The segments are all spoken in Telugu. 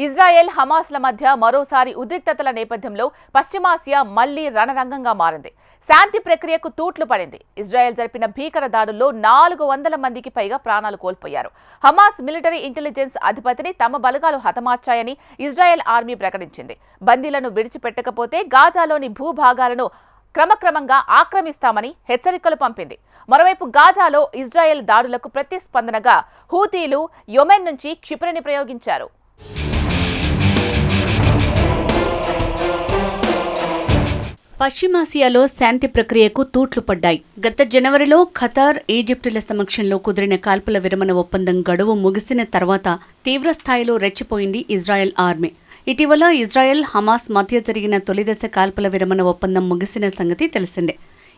ఇజ్రాయెల్ హమాస్ల మధ్య మరోసారి ఉద్రిక్తతల నేపథ్యంలో పశ్చిమాసియా మళ్లీ రణరంగంగా మారింది. శాంతి ప్రక్రియకు తూట్లు పడింది. ఇజ్రాయెల్ జరిపిన భీకర దాడుల్లో 400 మందికి పైగా ప్రాణాలు కోల్పోయారు. హమాస్ మిలిటరీ ఇంటెలిజెన్స్ అధిపతిని తమ బలగాలు హతమార్చాయని ఇజ్రాయెల్ ఆర్మీ ప్రకటించింది. బందీలను విడిచిపెట్టకపోతే గాజాలోని భూభాగాలను క్రమక్రమంగా ఆక్రమిస్తామని హెచ్చరికలు పంపింది. మరోవైపు గాజాలో ఇజ్రాయెల్ దాడులకు ప్రతిస్పందనగా హూతీలు యెమెన్ నుంచి క్షిపణిని ప్రయోగించారు. పశ్చిమాసియాలో శాంతి ప్రక్రియకు తూట్లు పడ్డాయి. గత జనవరిలో ఖతార్, ఈజిప్టుల సమక్షంలో కుదిరిన కాల్పుల విరమణ ఒప్పందం గడువు ముగిసిన తర్వాత తీవ్రస్థాయిలో రెచ్చిపోయింది ఇజ్రాయెల్ ఆర్మీ. ఇటీవల ఇజ్రాయెల్, హమాస్ మధ్య జరిగిన తొలిదశ కాల్పుల విరమణ ఒప్పందం ముగిసిన సంగతి తెలిసిందే.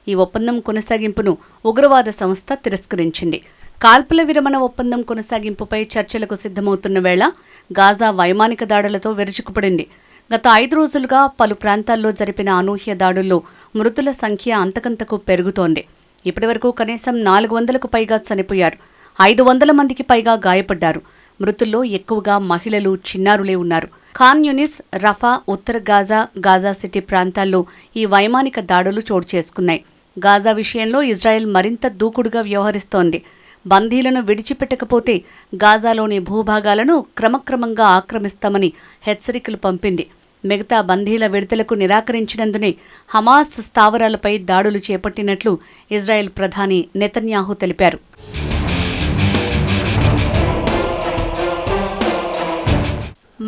ఈ ఒప్పందం కొనసాగింపును ఉగ్రవాద సంస్థ తిరస్కరించింది. కాల్పుల విరమణ ఒప్పందం కొనసాగింపుపై చర్చలకు సిద్ధమవుతున్న వేళ గాజా వైమానిక దాడులతో విరుచుకుపడింది. గత 5 రోజులుగా పలు ప్రాంతాల్లో జరిపిన అనూహ్య దాడుల్లో మృతుల సంఖ్య అంతకంతకు పెరుగుతోంది. ఇప్పటివరకు కనీసం 400కు పైగా చనిపోయారు. 500 మందికి పైగా గాయపడ్డారు. మృతుల్లో ఎక్కువగా మహిళలు, చిన్నారులే ఉన్నారు. ఖాన్ యూనిస్, రఫా, ఉత్తర గాజా, గాజా సిటీ ప్రాంతాల్లో ఈ వైమానిక దాడులు చోటు చేసుకున్నాయి. గాజా విషయంలో ఇజ్రాయెల్ మరింత దూకుడుగా వ్యవహరిస్తోంది. బందీలను విడిచిపెట్టకపోతే గాజాలోని భూభాగాలను క్రమక్రమంగా ఆక్రమిస్తామని హెచ్చరికలు పంపింది. మిగతా బందీల విడుదలకు నిరాకరించినందునే హమాస్ స్థావరాలపై దాడులు చేపట్టినట్లు ఇజ్రాయెల్ ప్రధాని నెతన్యాహు తెలిపారు.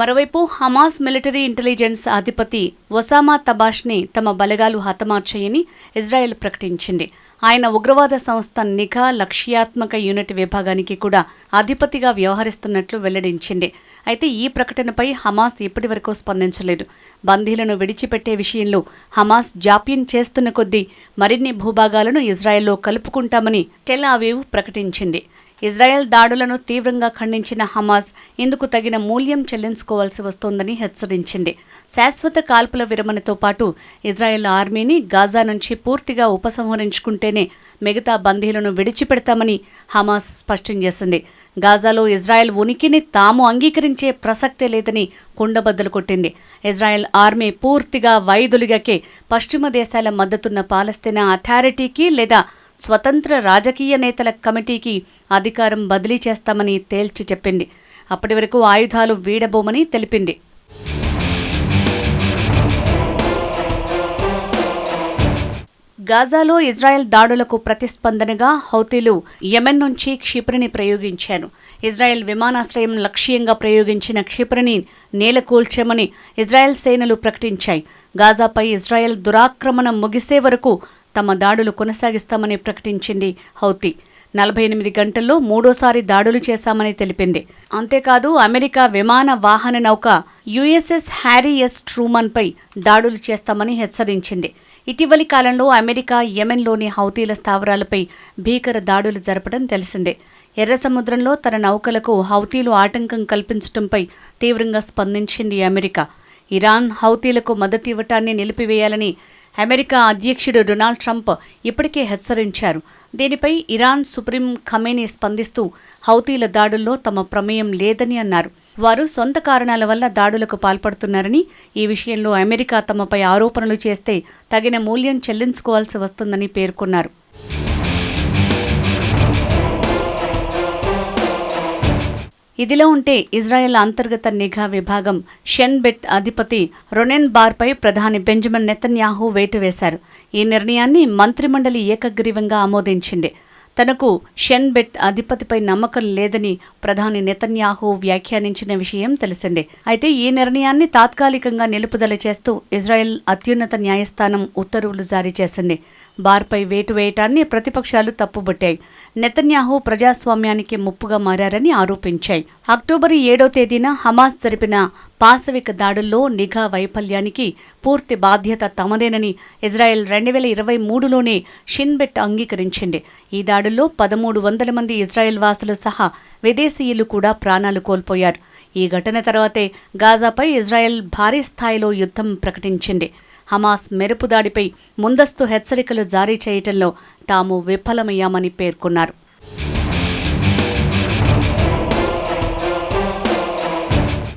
మరోవైపు హమాస్ మిలిటరీ ఇంటెలిజెన్స్ అధిపతి ఒసామా తబాష్ని తమ బలగాలు హతమార్చాయని ఇజ్రాయెల్ ప్రకటించింది. ఆయన ఉగ్రవాద సంస్థ నిఘా లక్ష్యాత్మక యూనిట్ విభాగానికి కూడా అధిపతిగా వ్యవహరిస్తున్నట్లు వెల్లడించింది. అయితే ఈ ప్రకటనపై హమాస్ ఇప్పటివరకు స్పందించలేదు. బందీలను విడిచిపెట్టే విషయంలో హమాస్ జాప్యం చేస్తున్న కొద్దీ మరిన్ని భూభాగాలను ఇజ్రాయెల్లో కలుపుకుంటామని టెల్ అవీవ్ ప్రకటించింది. ఇజ్రాయెల్ దాడులను తీవ్రంగా ఖండించిన హమాస్ ఇందుకు తగిన మూల్యం చెల్లించుకోవాల్సి వస్తోందని హెచ్చరించింది. శాశ్వత కాల్పుల విరమణతో పాటు ఇజ్రాయెల్ ఆర్మీని గాజా నుంచి పూర్తిగా ఉపసంహరించుకుంటేనే మిగతా బందీలను విడిచిపెడతామని హమాస్ స్పష్టం చేసింది. గాజాలో ఇజ్రాయెల్ ఉనికిని తాము అంగీకరించే ప్రసక్తే లేదని కుండబద్దలు కొట్టింది. ఇజ్రాయెల్ ఆర్మీ పూర్తిగా వైదొలిగాకే పశ్చిమ దేశాల మద్దతున్న పాలస్తీనా అథారిటీకి లేదా స్వతంత్ర రాజకీయ నేతల కమిటీకి అధికారం బదిలీ చేస్తామని తేల్చి చెప్పింది. అప్పటి వరకు ఆయుధాలు వీడబోమని తెలిపింది. గాజాలో ఇజ్రాయెల్ దాడులకు ప్రతిస్పందనగా హౌతీలు యెమెన్ నుంచి క్షిపణిని ప్రయోగించారు. ఇజ్రాయెల్ విమానాశ్రయం లక్ష్యంగా ప్రయోగించిన క్షిపణిని నేలకూల్చామని ఇజ్రాయెల్ సేనలు ప్రకటించాయి. గాజాపై ఇజ్రాయెల్ దురాక్రమణ ముగిసే వరకు తమ దాడులు కొనసాగిస్తామని ప్రకటించింది హౌతీ. 48 గంటల్లో 3వ దాడులు చేశామని తెలిపింది. అంతేకాదు అమెరికా విమాన వాహన నౌక USS హ్యారీ ఎస్ ట్రూమన్పై దాడులు చేస్తామని హెచ్చరించింది. ఇటీవలి కాలంలో అమెరికా యెమెన్లోని హౌతీల స్థావరాలపై భీకర దాడులు జరపడం తెలిసిందే. ఎర్ర సముద్రంలో తన నౌకలకు హౌతీలు ఆటంకం కల్పించడంపై తీవ్రంగా స్పందించింది అమెరికా. ఇరాన్ హౌతీలకు మద్దతు ఇవ్వటాన్ని నిలిపివేయాలని అమెరికా అధ్యక్షుడు డొనాల్డ్ ట్రంప్ ఇప్పటికే హెచ్చరించారు. దీనిపై ఇరాన్ సుప్రీం ఖమేనీ స్పందిస్తూ హౌతీల దాడుల్లో తమ ప్రమేయం లేదని అన్నారు. వారు సొంత కారణాల వల్ల దాడులకు పాల్పడుతున్నారని, ఈ విషయంలో అమెరికా తమపై ఆరోపణలు చేస్తే తగిన మూల్యం చెల్లించుకోవాల్సి వస్తుందని పేర్కొన్నారు. ఇదిలా ఉంటే ఇజ్రాయెల్ అంతర్గత నిఘా విభాగం షెన్ బెట్ అధిపతి రొనెన్ బార్పై ప్రధాని బెంజమిన్ నెతన్యాహు వేటు వేశారు. ఈ నిర్ణయాన్ని మంత్రిమండలి ఏకగ్రీవంగా ఆమోదించింది. తనకు షెన్ బెట్ అధిపతిపై నమ్మకం లేదని ప్రధాని నెతన్యాహు వ్యాఖ్యానించిన విషయం తెలిసిందే. అయితే ఈ నిర్ణయాన్ని తాత్కాలికంగా నిలుపుదల చేస్తూ ఇజ్రాయెల్ అత్యున్నత న్యాయస్థానం ఉత్తర్వులు జారీ చేసింది. బార్పై వేటు వేయటాన్ని ప్రతిపక్షాలు తప్పుబట్టాయి. నెతన్యాహు ప్రజాస్వామ్యానికి ముప్పుగా మారారని ఆరోపించాయి. అక్టోబర్ 7వ తేదీన హమాస్ జరిపిన పాశవిక దాడుల్లో నిఘా వైఫల్యానికి పూర్తి బాధ్యత తమదేనని ఇజ్రాయెల్ 2023లోనే షిన్ బెట్ అంగీకరించింది. ఈ దాడుల్లో 1300 మంది ఇజ్రాయెల్ వాసులు సహా విదేశీయులు కూడా ప్రాణాలు కోల్పోయారు. ఈ ఘటన తర్వాతే గాజాపై ఇజ్రాయెల్ భారీ స్థాయిలో యుద్ధం ప్రకటించింది. హమాస్ మెరుపుదాడిపై ముందస్తు హెచ్చరికలు జారీ చేయటంలో తాము విఫలమయ్యామని పేర్కొన్నారు.